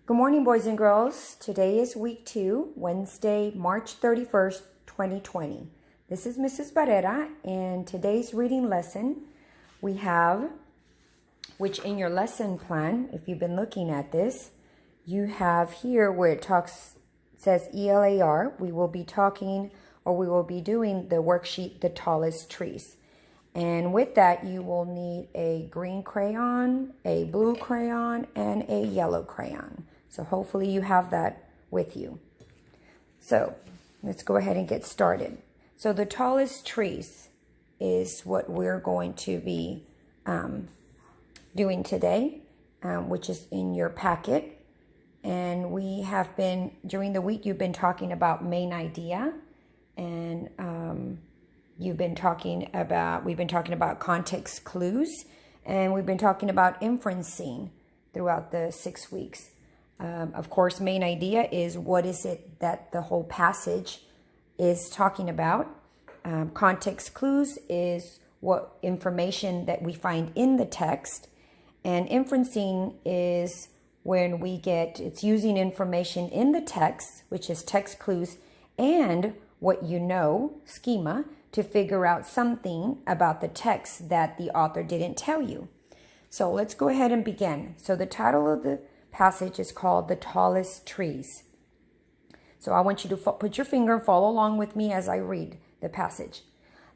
Good morning, boys and girls. Today is week 2, Wednesday, March 31st, 2020. This is Mrs. Barrera, and today's reading lesson we have, which in your lesson plan, if you've been looking at this, you have here where it says ELAR. We will be talking, or we will be doing the worksheet, The Tallest Trees. And with that, you will need a green crayon, a blue crayon, and a yellow crayon. So hopefully you have that with you. So let's go ahead and get started. So the tallest trees is what we're going to be doing today, which is in your packet. And we have been, during the week, you've been talking about main idea, and we've been talking about context clues, and we've been talking about inferencing throughout the 6 weeks. Of course, main idea is what is it that the whole passage is talking about. Context clues is what information that we find in the text. And inferencing is when it's using information in the text, which is text clues, and what you know, schema, to figure out something about the text that the author didn't tell you. So let's go ahead and begin. So the title of the passage is called The Tallest Trees. So I want you to put your finger and follow along with me as I read the passage.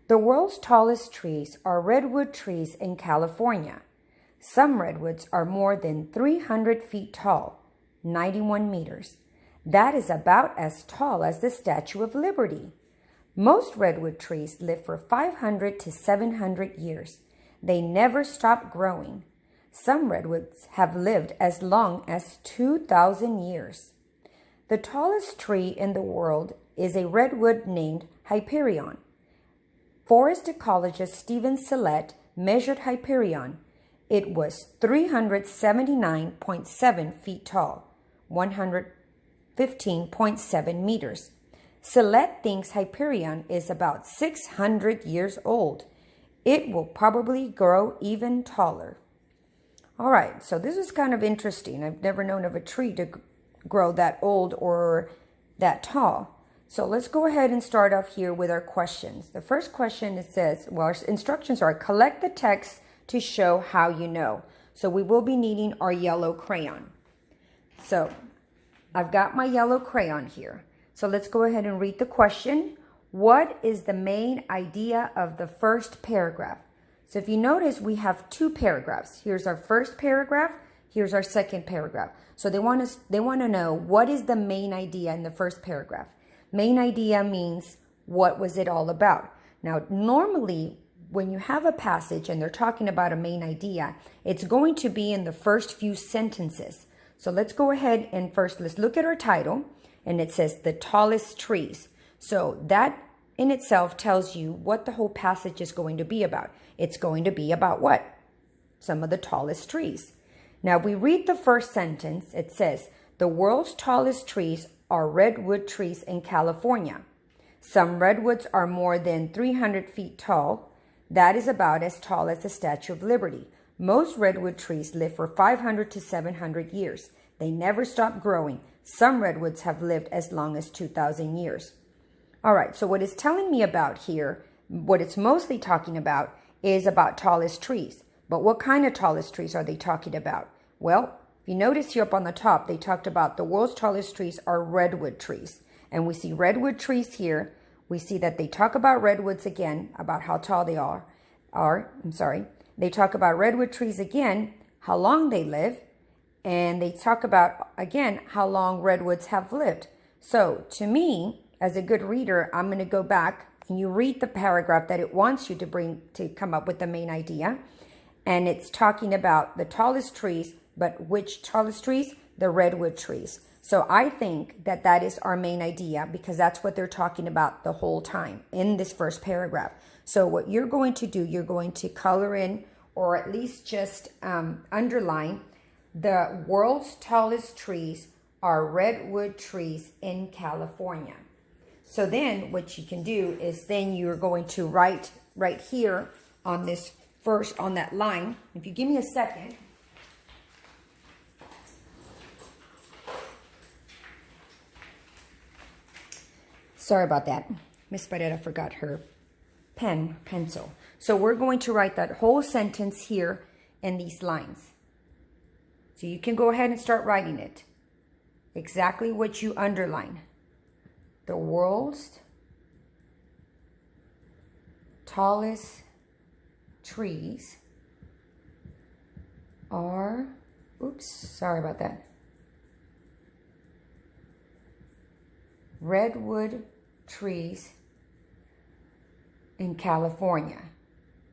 The world's tallest trees are redwood trees in California. Some redwoods are more than 300 feet tall, 91 meters. That is about as tall as the Statue of Liberty. Most redwood trees live for 500 to 700 years. They never stop growing. Some redwoods have lived as long as 2,000 years. The tallest tree in the world is a redwood named Hyperion. Forest ecologist Stephen Sillett measured Hyperion. It was 379.7 feet tall, 115.7 meters. Sillett thinks Hyperion is about 600 years old. It will probably grow even taller. All right, so this is kind of interesting. I've never known of a tree to grow that old or that tall. So let's go ahead and start off here with our questions. The first question, it says, our instructions are collect the text to show how you know. So we will be needing our yellow crayon. So I've got my yellow crayon here. So let's go ahead and read the question. What is the main idea of the first paragraph? So if you notice, we have 2 paragraphs. Here's our first paragraph. Here's our second paragraph. So they want to know, what is the main idea in the first paragraph? Main idea means, what was it all about? Now, normally, when you have a passage and they're talking about a main idea, it's going to be in the first few sentences. So let's go ahead and first, let's look at our title. And it says, The Tallest Trees. So that in itself tells you what the whole passage is going to be about. It's going to be about what? Some of the tallest trees. Now, if we read the first sentence, it says, the world's tallest trees are redwood trees in California. Some redwoods are more than 300 feet tall. That is about as tall as the Statue of Liberty. Most redwood trees live for 500 to 700 years. They never stop growing. Some redwoods have lived as long as 2,000 years. All right, so what it's telling me about here, what it's mostly talking about is about tallest trees. But what kind of tallest trees are they talking about? Well, if you notice here up on the top, they talked about the world's tallest trees are redwood trees. And we see redwood trees here. We see that they talk about redwoods again, about how tall they are. They talk about redwood trees again, how long they live. And they talk about, again, how long redwoods have lived. So to me, as a good reader, I'm going to go back and you read the paragraph that it wants you to come up with the main idea. And it's talking about the tallest trees, but which tallest trees? The redwood trees. So I think that that is our main idea because that's what they're talking about the whole time in this first paragraph. So what you're going to do, you're going to color in or at least just underline the world's tallest trees are redwood trees in California. So then what you can do is then you're going to write right here on this first, on that line. If you give me a second. Sorry about that. Miss Barrera forgot her pencil. So we're going to write that whole sentence here in these lines. So you can go ahead and start writing it. Exactly what you underline. The world's tallest trees are, oops, sorry about that. Redwood trees in California.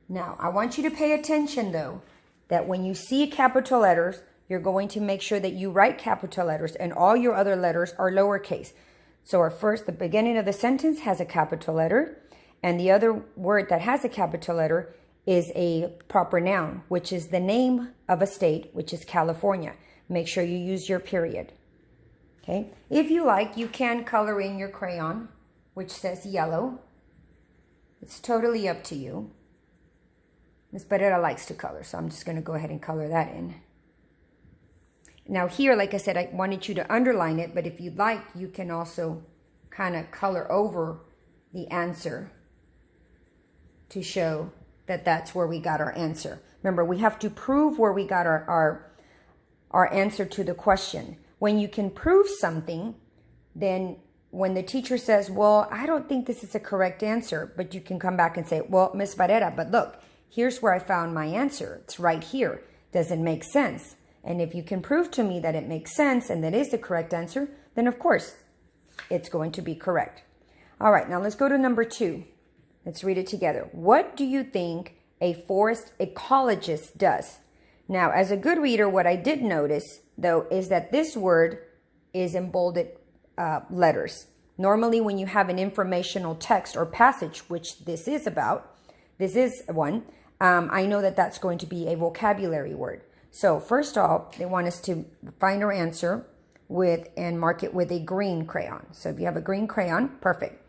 Now, I want you to pay attention though, that when you see capital letters, you're going to make sure that you write capital letters and all your other letters are lowercase. So the beginning of the sentence has a capital letter, and the other word that has a capital letter is a proper noun, which is the name of a state, which is California. Make sure you use your period. Okay? If you like, you can color in your crayon, which says yellow. It's totally up to you. Miss Barrera likes to color, so I'm just going to go ahead and color that in. Now here, like I said, I wanted you to underline it, but if you'd like, you can also kind of color over the answer to show that that's where we got our answer. Remember, we have to prove where we got our answer to the question. When you can prove something, then when the teacher says, well, I don't think this is a correct answer, but you can come back and say, well, Miss Barrera, but look, here's where I found my answer. It's right here. Does it make sense? And if you can prove to me that it makes sense and that is the correct answer, then of course, it's going to be correct. All right, now let's go to number 2. Let's read it together. What do you think a forest ecologist does? Now, as a good reader, what I did notice, though, is that this word is in bolded letters. Normally, when you have an informational text or passage, which this is one, I know that that's going to be a vocabulary word. So first off, they want us to find our answer and mark it with a green crayon. So if you have a green crayon, perfect.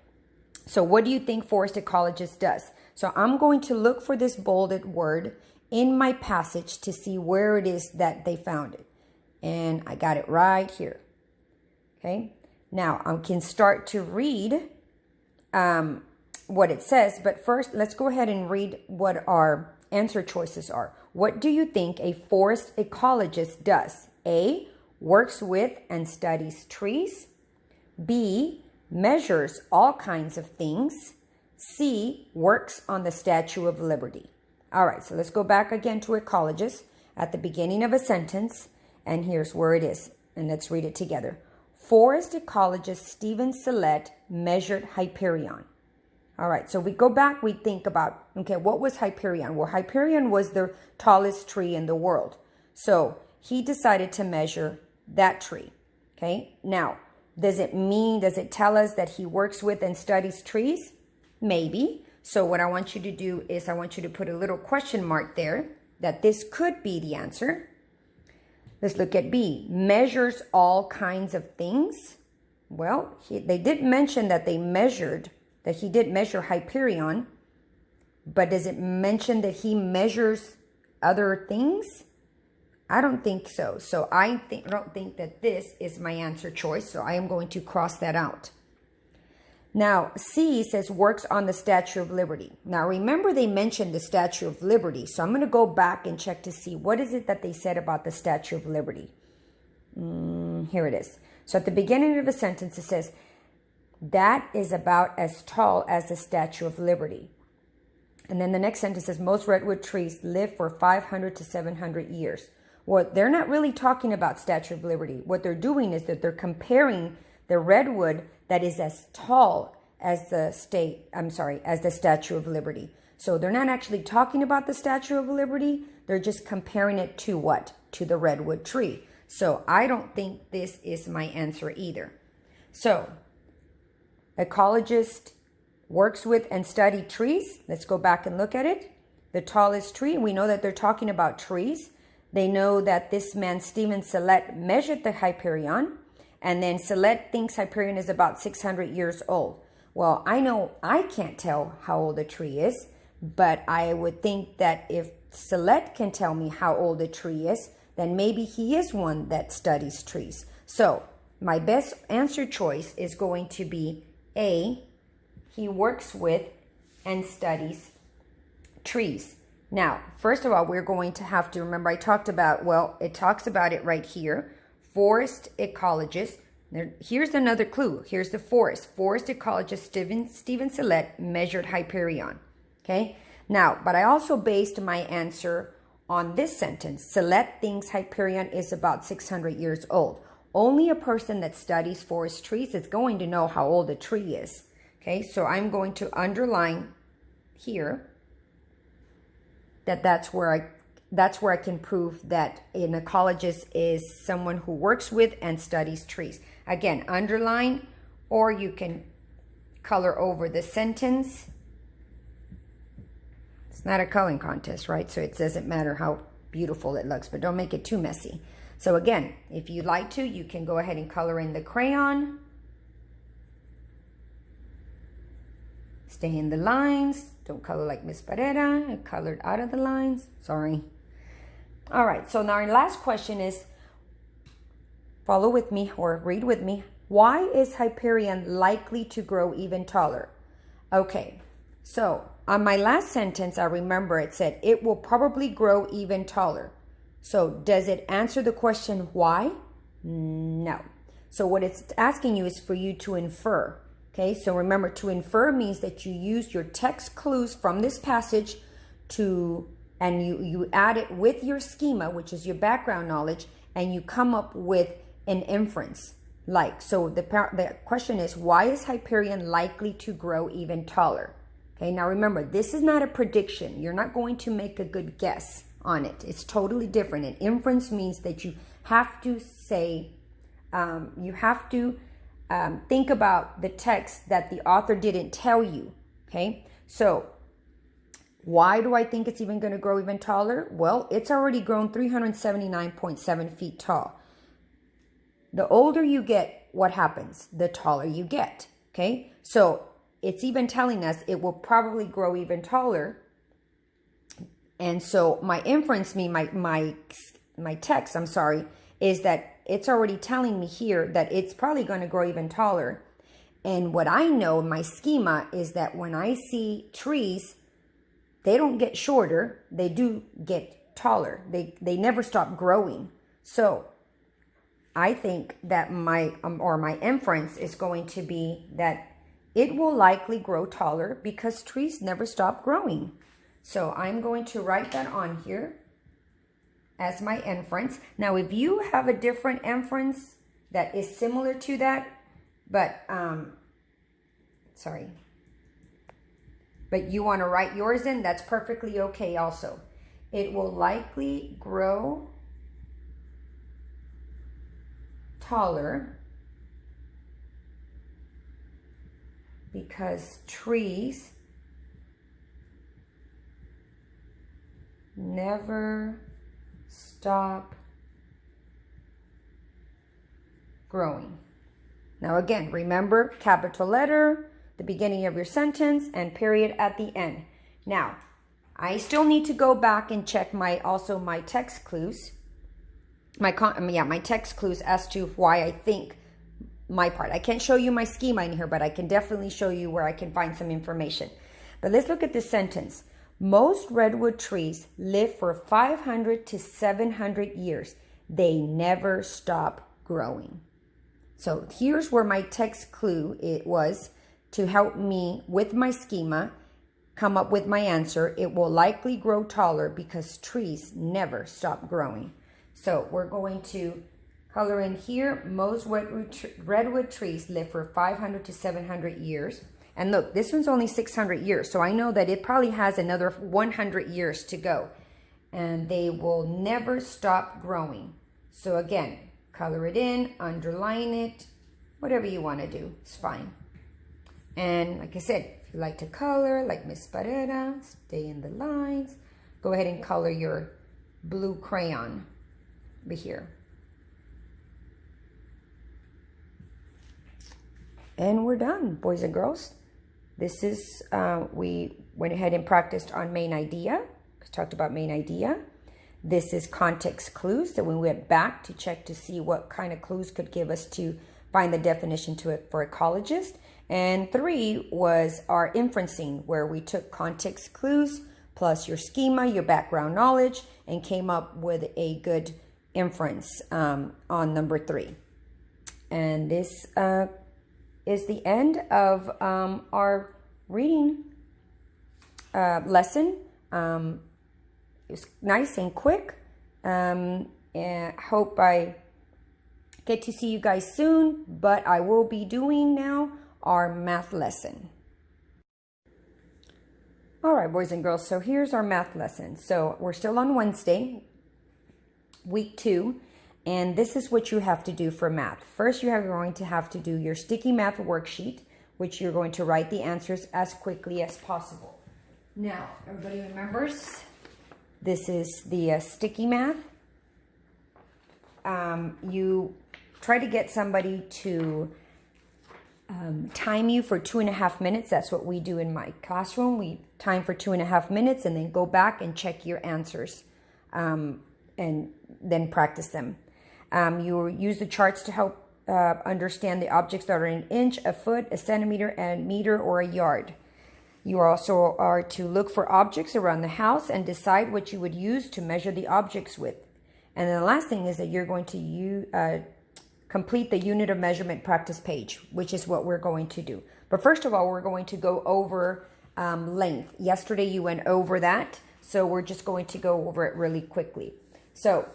So what do you think forest ecologist does? So I'm going to look for this bolded word in my passage to see where it is that they found it. And I got it right here. Okay. Now I can start to read what it says, but first let's go ahead and read what our answer choices are. What do you think a forest ecologist does? A, works with and studies trees. B, measures all kinds of things. C, works on the Statue of Liberty. All right, so let's go back again to ecologist at the beginning of a sentence, and here's where it is, and let's read it together. Forest ecologist Stephen Sillett measured Hyperion. All right, so we go back, we think about, okay, what was Hyperion? Well, Hyperion was the tallest tree in the world. So he decided to measure that tree, okay? Now, does it tell us that he works with and studies trees? Maybe. So what I want you to do is I want you to put a little question mark there that this could be the answer. Let's look at B, measures all kinds of things. Well, they did mention that he did measure Hyperion, but does it mention that he measures other things? I don't think so. So I don't think that this is my answer choice. So I am going to cross that out. Now, C says works on the Statue of Liberty. Now, remember they mentioned the Statue of Liberty. So I'm going to go back and check to see what is it that they said about the Statue of Liberty. Here it is. So at the beginning of the sentence, it says, that is about as tall as the Statue of Liberty. And then the next sentence says, most redwood trees live for 500 to 700 years. Well, they're not really talking about Statue of Liberty. What they're doing is that they're comparing the redwood that is as tall as the Statue of Liberty. So they're not actually talking about the Statue of Liberty. They're just comparing it to what? To the redwood tree. So I don't think this is my answer either. So ecologist works with and study trees. Let's go back and look at it. The tallest tree, we know that they're talking about trees. They know that this man, Stephen Sillett, measured the Hyperion. And then Sillett thinks Hyperion is about 600 years old. Well, I know I can't tell how old a tree is, but I would think that if Sillett can tell me how old a tree is, then maybe he is one that studies trees. So my best answer choice is going to be A, he works with and studies trees. Now, first of all, we're going to have to remember, I talked about, well, it talks about it right here. Forest ecologist. Here's another clue. Here's the forest. Forest ecologist Stephen Sillett measured Hyperion. Okay. Now, but I also based my answer on this sentence. Sillett thinks Hyperion is about 600 years old. Only a person that studies forest trees is going to know how old a tree is. Okay. So I'm going to underline here that's where I can prove that an ecologist is someone who works with and studies trees. Again, underline, or you can color over the sentence. It's not a coloring contest, right? So it doesn't matter how beautiful it looks, but don't make it too messy. So again, if you'd like to, you can go ahead and color in the crayon. Stay in the lines. Don't color like Miss Barrera. I colored out of the lines. Sorry. All right. So now our last question is, follow with me or read with me. Why is Hyperion likely to grow even taller? Okay. So on my last sentence, I remember it said it will probably grow even taller. So does it answer the question why? No. So what it's asking you is for you to infer. Okay, so remember, to infer means that you use your text clues from this passage and you add it with your schema, which is your background knowledge, and you come up with an inference. Like, so the question is, why is Hyperion likely to grow even taller? Okay, now remember, this is not a prediction. You're not going to make a good guess on it. It's totally different. An inference means that you have to say, think about the text that the author didn't tell you. Okay, so why do I think it's even going to grow even taller? Well, it's already grown 379.7 feet tall. The older you get, what happens? The taller you get. Okay, so it's even telling us it will probably grow even taller. And so my inference, my text, I'm sorry, is that it's already telling me here that it's probably going to grow even taller. And what I know in my schema is that when I see trees, they don't get shorter. They do get taller. They never stop growing. So I think that my inference is going to be that it will likely grow taller because trees never stop growing. So I'm going to write that on here as my inference. Now, if you have a different inference that is similar to that, but you want to write yours in, that's perfectly okay also. It will likely grow taller because trees never stop growing. Now again, remember, capital letter, the beginning of your sentence, and period at the end. Now, I still need to go back and check my text clues, my text clues as to why I think my part. I can't show you my schema in here, but I can definitely show you where I can find some information. But let's look at this sentence. Most redwood trees live for 500 to 700 years. They never stop growing. So here's where my text clue it was to help me with my schema come up with my answer. It will likely grow taller because trees never stop growing. So we're going to color in here. Most redwood trees live for 500 to 700 years. And look, this one's only 600 years. So I know that it probably has another 100 years to go. And they will never stop growing. So again, color it in, underline it, whatever you want to do, it's fine. And like I said, if you like to color, like Miss Barrera, stay in the lines. Go ahead and color your blue crayon over here. And we're done, boys and girls. This is, we went ahead and practiced on main idea. Talked about main idea. This is context clues. So we went back to check to see what kind of clues could give us to find the definition for ecologist. And 3 was our inferencing, where we took context clues plus your schema, your background knowledge, and came up with a good inference on number 3. And this is the end of our reading lesson. It was nice and quick. And I hope I get to see you guys soon, but I will be doing now our math lesson. All right, boys and girls, so here's our math lesson. So we're still on Wednesday, week 2, and this is what you have to do for math. First, you are going to have to do your sticky math worksheet, which you're going to write the answers as quickly as possible. Now, everybody remembers, this is the sticky math. You try to get somebody to time you for 2.5 minutes. That's what we do in my classroom. We time for 2.5 minutes and then go back and check your answers and then practice them. You use the charts to help understand the objects that are an inch, a foot, a centimeter, a meter, or a yard. You also are to look for objects around the house and decide what you would use to measure the objects with. And then the last thing is that you're going to complete the unit of measurement practice page, which is what we're going to do. But first of all, we're going to go over length. Yesterday you went over that, so we're just going to go over it really quickly. So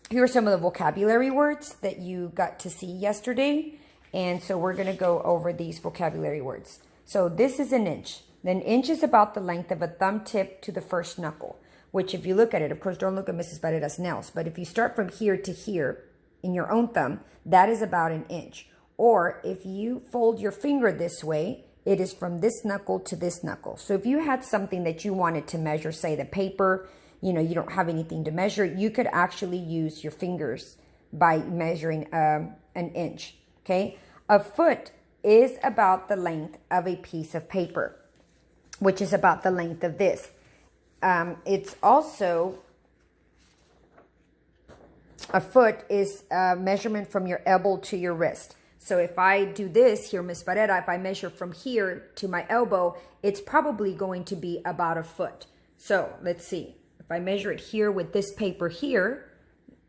here are some of the vocabulary words that you got to see yesterday. And so we're going to go over these vocabulary words. So this is an inch. An inch is about the length of a thumb tip to the first knuckle, which if you look at it, of course, don't look at Mrs. Barrera's nails, but if you start from here to here in your own thumb, that is about an inch. Or if you fold your finger this way, it is from this knuckle to this knuckle. So if you had something that you wanted to measure, say the paper, you don't have anything to measure, you could actually use your fingers by measuring an inch, okay? A foot is about the length of a piece of paper, which is about the length of this. It's also, a foot is a measurement from your elbow to your wrist. So if I do this here, Miss Barrera, if I measure from here to my elbow, it's probably going to be about a foot. So let's see. If I measure it here with this paper here,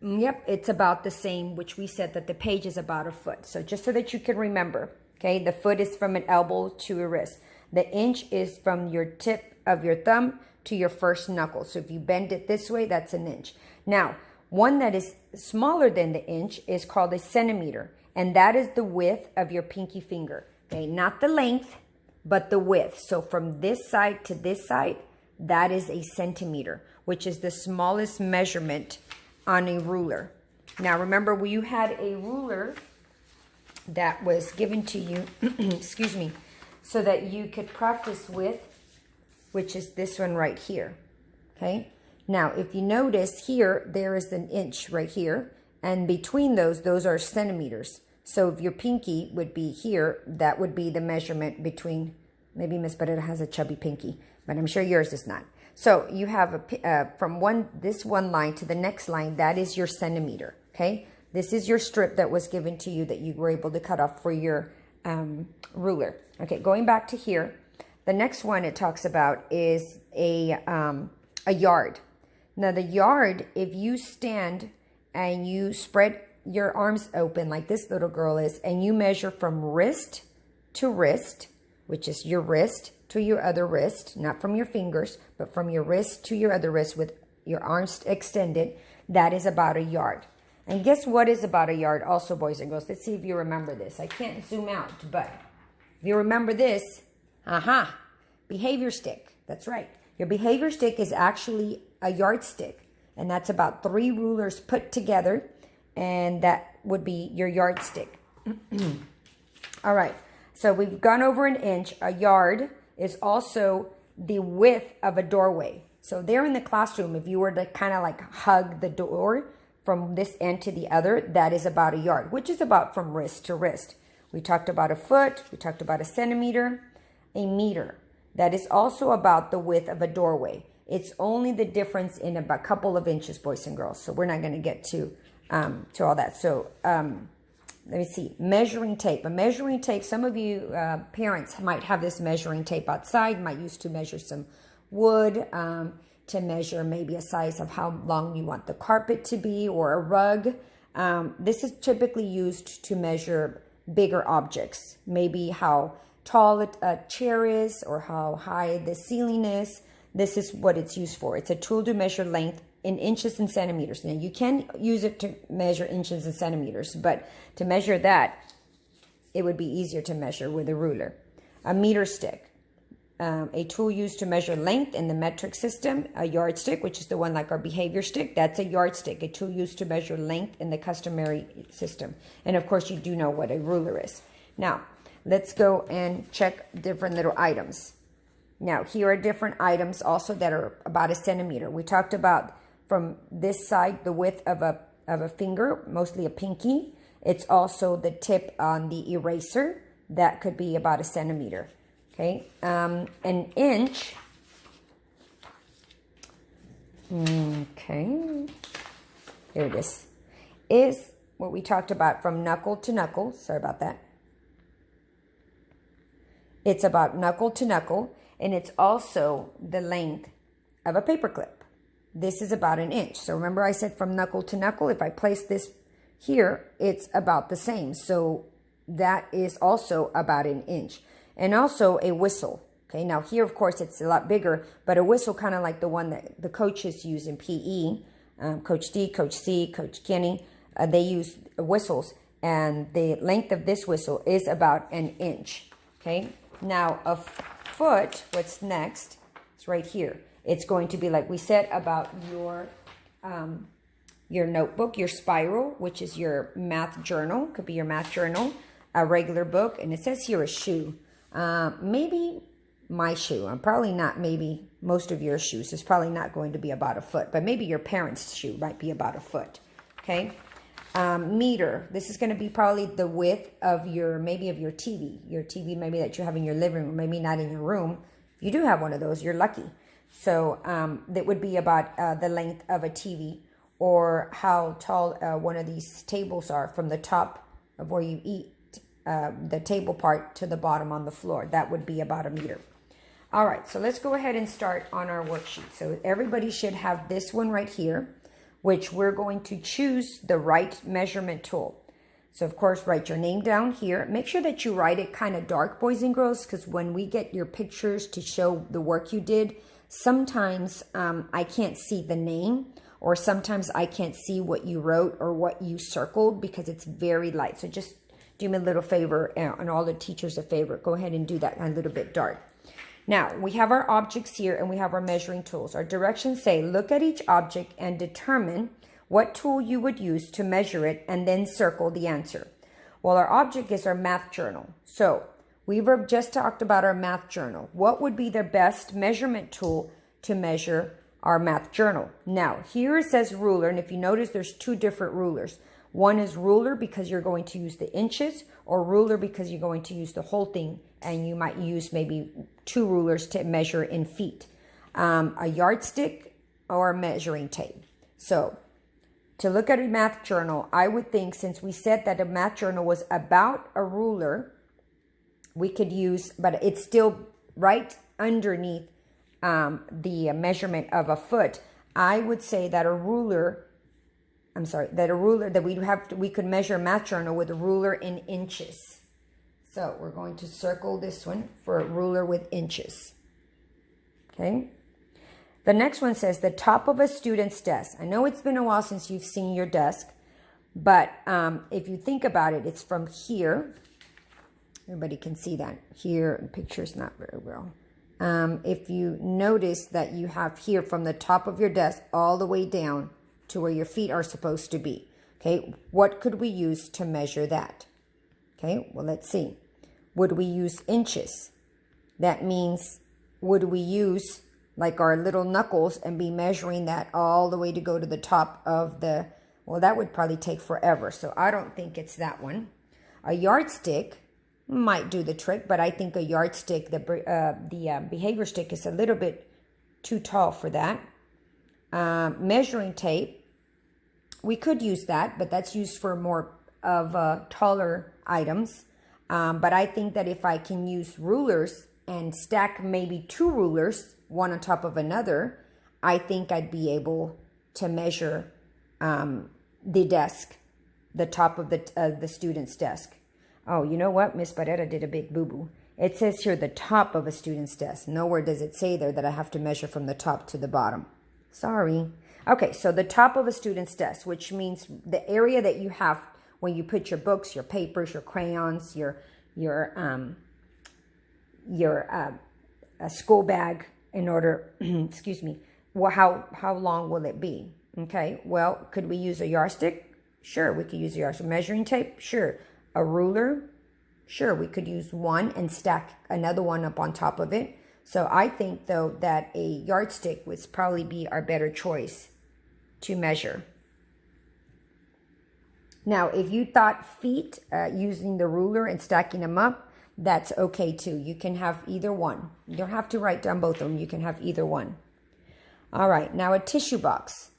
yep, it's about the same, which we said that the page is about a foot. So just so that you can remember, okay, the foot is from an elbow to a wrist. The inch is from your tip of your thumb to your first knuckle. So if you bend it this way, that's an inch. Now, one that is smaller than the inch is called a centimeter. And that is the width of your pinky finger. Okay, not the length, but the width. So from this side to this side, that is a centimeter, which is the smallest measurement on a ruler. Now, remember, you had a ruler that was given to you, excuse me, so that you could practice with, which is this one right here, okay? Now, if you notice here, there is an inch right here, and between those are centimeters. So if your pinky would be here, that would be the measurement between, maybe Miss Barrera has a chubby pinky, but I'm sure yours is not. So you have from this one line to the next line, that is your centimeter, okay? This is your strip that was given to you that you were able to cut off for your ruler. Okay, going back to here, the next one it talks about is a yard. Now the yard, if you stand and you spread your arms open like this little girl is, and you measure from wrist to wrist, which is your wrist to your other wrist, not from your fingers, but from your wrist to your other wrist with your arms extended, that is about a yard. And guess what is about a yard also, boys and girls? Let's see if you remember this. I can't zoom out, but if you remember this, behavior stick. That's right. Your behavior stick is actually a yardstick, and that's about 3 rulers put together, and that would be your yardstick. All right. So we've gone over an inch. A yard is also the width of a doorway. So there in the classroom, if you were to kind of like hug the door from this end to the other, that is about a yard, which is about from wrist to wrist. We talked about a foot. We talked about a centimeter, a meter. That is also about the width of a doorway. It's only the difference in about a couple of inches, boys and girls. So we're not going to get to all that. So let me see, measuring tape. A measuring tape, some of you parents might have this measuring tape outside, might use to measure some wood, to measure maybe a size of how long you want the carpet to be or a rug. This is typically used to measure bigger objects, maybe how tall a chair is or how high the ceiling is. This is what it's used for. It's a tool to measure length in inches and centimeters. Now, you can use it to measure inches and centimeters, but to measure that, it would be easier to measure with a ruler. A meter stick, a tool used to measure length in the metric system. A yardstick, which is the one like our behavior stick, that's a yardstick, a tool used to measure length in the customary system. And of course, you do know what a ruler is. Now, let's go and check different little items. Now, here are different items also that are about a centimeter. We talked about from this side, the width of a finger, mostly a pinky. It's also the tip on the eraser. That could be about a centimeter. Okay, an inch. Okay, here it is what we talked about from knuckle to knuckle. Sorry about that. It's about knuckle to knuckle, and it's also the length of a paperclip. This is about an inch. So remember I said from knuckle to knuckle, if I place this here, it's about the same. So that is also about an inch. And also a whistle. Okay, now here, of course, it's a lot bigger, but a whistle kind of like the one that the coaches use in PE, Coach D, Coach C, Coach Kenny, they use whistles, and the length of this whistle is about an inch. Okay, now a foot, what's next? It's right here. It's going to be like we said about your notebook, your spiral, which is your math journal, could be your math journal, a regular book, and it says here a shoe. Maybe my shoe. I'm probably not, maybe most of your shoes is probably not going to be about a foot, but maybe your parents' shoe might be about a foot. Okay. Meter. This is going to be probably the width of maybe of your TV. Your TV maybe that you have in your living room, maybe not in your room. If you do have one of those, you're lucky. So that would be about the length of a TV, or how tall one of these tables are from the top of where you eat, the table part to the bottom on the floor. That would be about a meter. All right, so let's go ahead and start on our worksheet. So everybody should have this one right here, which we're going to choose the right measurement tool. So of course, write your name down here. Make sure that you write it kind of dark, boys and girls, because when we get your pictures to show the work you did, sometimes I can't see the name, or sometimes I can't see what you wrote or what you circled because it's very light. So just do me a little favor, and all the teachers a favor. Go ahead and do that a little bit dark. Now, we have our objects here and we have our measuring tools. Our directions say, look at each object and determine what tool you would use to measure it, and then circle the answer. Well, our object is our math journal. So we've just talked about our math journal. What would be the best measurement tool to measure our math journal? Now, here it says ruler, and if you notice, there's two different rulers. One is ruler because you're going to use the inches, or ruler because you're going to use the whole thing, and you might use maybe two rulers to measure in feet. A yardstick or a measuring tape. So to look at a math journal, I would think, since we said that a math journal was about a ruler, we could use, but it's still right underneath the measurement of a foot. I would say that we could measure a math journal with a ruler in inches. So we're going to circle this one for a ruler with inches. Okay. The next one says the top of a student's desk. I know it's been a while since you've seen your desk, but if you think about it, it's from here. Everybody can see that. Here, the picture's not very well. If you notice that you have here from the top of your desk all the way down to where your feet are supposed to be. Okay, what could we use to measure that? Okay, well, let's see. Would we use inches? That means, would we use like our little knuckles and be measuring that all the way to go to the top of the, well, that would probably take forever. So I don't think it's that one. A yardstick might do the trick, but I think a yardstick, the behavior stick, is a little bit too tall for that. Measuring tape, we could use that, but that's used for more of taller items. But I think that if I can use rulers and stack maybe 2 rulers, one on top of another, I think I'd be able to measure the desk, the top of the student's desk. Oh, you know what? Miss Barrera did a big boo-boo. It says here the top of a student's desk. Nowhere does it say there that I have to measure from the top to the bottom. Sorry. Okay, so the top of a student's desk, which means the area that you have when you put your books, your papers, your crayons, your school bag in order, excuse me, well, how long will it be? Okay, well, could we use a yardstick? Sure, we could use a yardstick. Measuring tape? Sure. A ruler? Sure, we could use one and stack another one up on top of it. So I think, though, that a yardstick would probably be our better choice to measure. Now, if you thought feet, using the ruler and stacking them up, that's okay too. You can have either one. You don't have to write down both of them. You can have either one. All right, now a tissue box.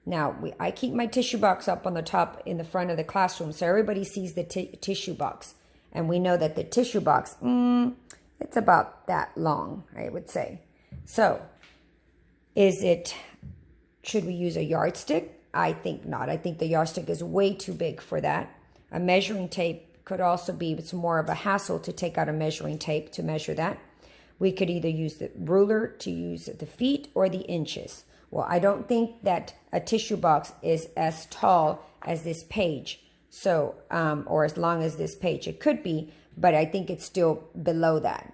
Now, I keep my tissue box up on the top in the front of the classroom so everybody sees the tissue box. And we know that the tissue box, it's about that long, I would say. So, should we use a yardstick? I think not. I think the yardstick is way too big for that. A measuring tape could also be, it's more of a hassle to take out a measuring tape to measure that. We could either use the ruler to use the feet or the inches. Well, I don't think that a tissue box is as tall as this page. So, or as long as this page. It could be, but I think it's still below that,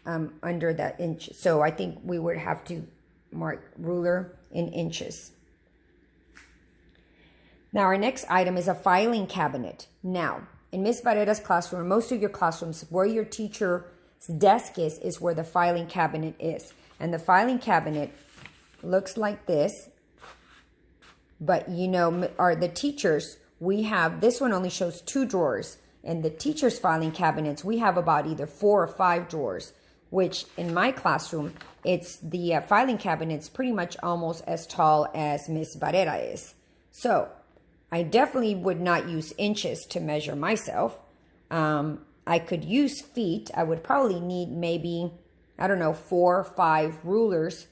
under that inch. So I think we would have to mark ruler in inches. Now, our next item is a filing cabinet. Now, in Miss Barrera's classroom, or most of your classrooms, where your teacher's desk is where the filing cabinet is. And the filing cabinet looks like this. But, you know, the teachers, we have, this one only shows 2 drawers. In the teacher's filing cabinets, we have about either 4 or 5 drawers, which in my classroom, it's the filing cabinet's pretty much almost as tall as Miss Barrera is. So, I definitely would not use inches to measure myself. I could use feet. I would probably need maybe, I don't know, 4 or 5 rulers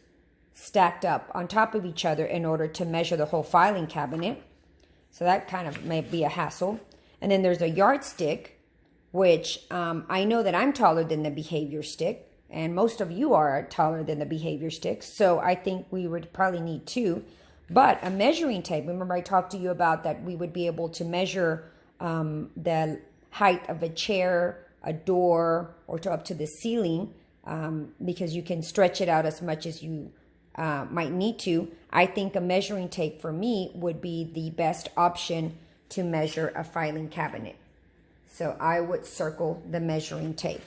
stacked up on top of each other in order to measure the whole filing cabinet. So that kind of may be a hassle. And then there's a yardstick, which I know that I'm taller than the behavior stick. And most of you are taller than the behavior stick. So I think we would probably need 2. But a measuring tape, remember I talked to you about that we would be able to measure the height of a chair, a door, or up to the ceiling, because you can stretch it out as much as you might need to. I think a measuring tape for me would be the best option to measure a filing cabinet. So I would circle the measuring tape.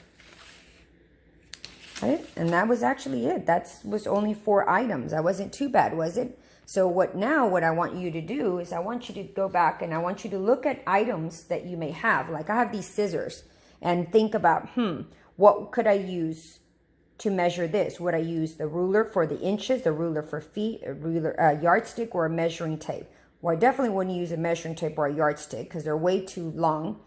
Right? And that was actually it. That was only 4 items. That wasn't too bad, was it? So what I want you to do is I want you to go back and I want you to look at items that you may have. Like I have these scissors and think about, what could I use to measure this? Would I use the ruler for the inches, the ruler for feet, a yardstick, or a measuring tape? Well, I definitely wouldn't use a measuring tape or a yardstick because they're way too long.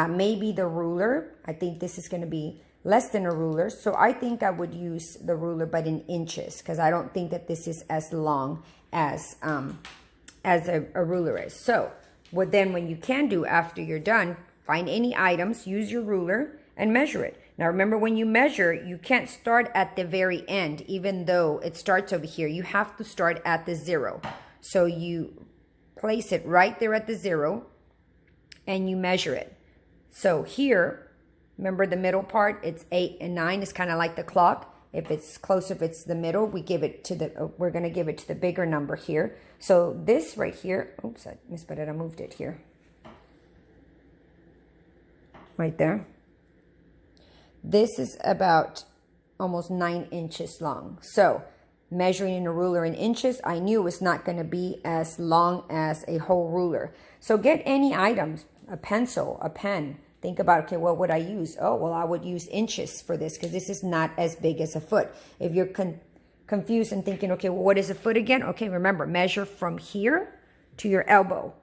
Maybe the ruler. I think this is going to be less than a ruler. So I think I would use the ruler, but in inches, because I don't think that this is as long as a ruler is. So what then when you can do after you're done, find any items, use your ruler and measure it. Now remember, when you measure, you can't start at the very end, even though it starts over here. You have to start at the 0. So you place it right there at the 0 and you measure it. So here, remember the middle part, it's 8 and 9 is kind of like the clock. If it's close, if it's the middle, we're going to give it to the bigger number here. So this right here, oops, Miss Barrera moved it here. Right there. This is about almost 9 inches long. So measuring in a ruler in inches, I knew it was not going to be as long as a whole ruler. So get any items, a pencil, a pen. Think about, okay, what would I use? Oh, well, I would use inches for this because this is not as big as a foot. If you're confused and thinking, okay, well, what is a foot again? Okay, remember, measure from here to your elbow.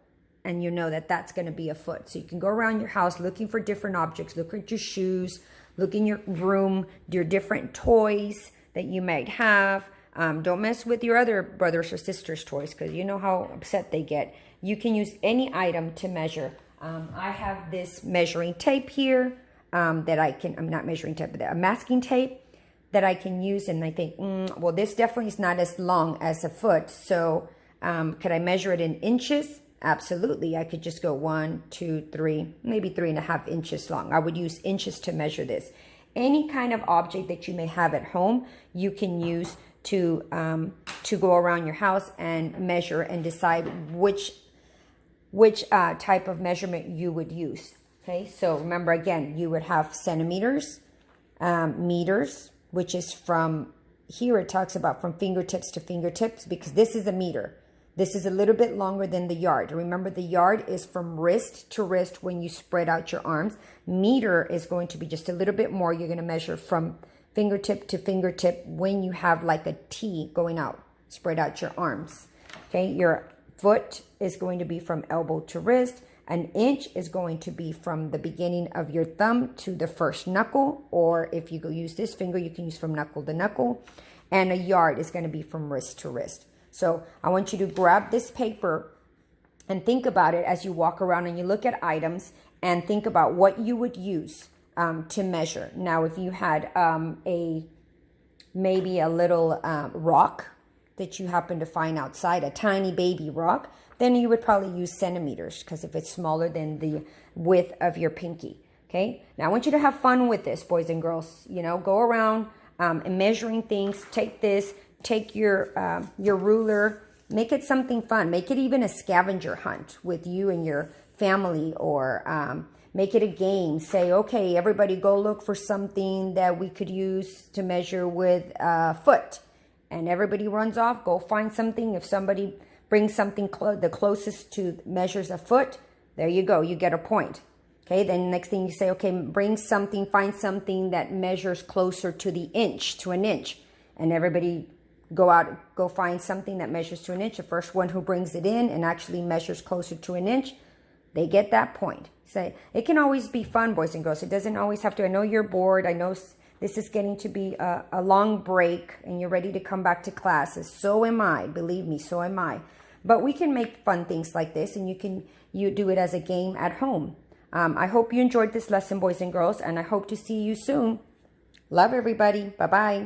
and you know that that's going to be a foot. So you can go around your house looking for different objects. Look at your shoes, look in your room, your different toys that you might have. Don't mess with your other brothers or sisters' toys, because you know how upset they get. You can use any item to measure. I have this measuring tape here that I can, I'm not measuring tape, but a masking tape that I can use. And I think, well, this definitely is not as long as a foot. So could I measure it in inches? Absolutely. I could just go 1, 2, 3, maybe 3.5 inches long. I would use inches to measure this. Any kind of object that you may have at home, you can use to go around your house and measure and decide which type of measurement you would use. Okay, so remember again, you would have centimeters, meters, which is from here. It talks about from fingertips to fingertips, because this is a meter. This is a little bit longer than the yard. Remember, the yard is from wrist to wrist when you spread out your arms. Meter is going to be just a little bit more. You're going to measure from fingertip to fingertip when you have like a T going out. Spread out your arms. Okay, your foot is going to be from elbow to wrist. An inch is going to be from the beginning of your thumb to the first knuckle. Or if you go use this finger, you can use from knuckle to knuckle. And a yard is going to be from wrist to wrist. So I want you to grab this paper and think about it as you walk around and you look at items, and think about what you would use to measure. Now, if you had maybe a little rock that you happen to find outside, a tiny baby rock, then you would probably use centimeters, because if it's smaller than the width of your pinky. Okay. Now I want you to have fun with this, boys and girls. You know, go around and measuring things. Take this. Take your ruler, make it something fun. Make it even a scavenger hunt with you and your family, or make it a game. Say, okay, everybody go look for something that we could use to measure with a foot. And everybody runs off, go find something. If somebody brings something the closest to measures a foot, there you go, you get a point. Okay, then next thing you say, okay, bring something, find something that measures closer to the inch, to an inch. And everybody go find something that measures to an inch. The first one who brings it in and actually measures closer to an inch, they get that point. So it can always be fun, boys and girls. It doesn't always have to. I know you're bored. I know this is getting to be a long break and you're ready to come back to classes. So am I. Believe me, so am I. But we can make fun things like this, and you do it as a game at home. I hope you enjoyed this lesson, boys and girls, and I hope to see you soon. Love everybody. Bye-bye.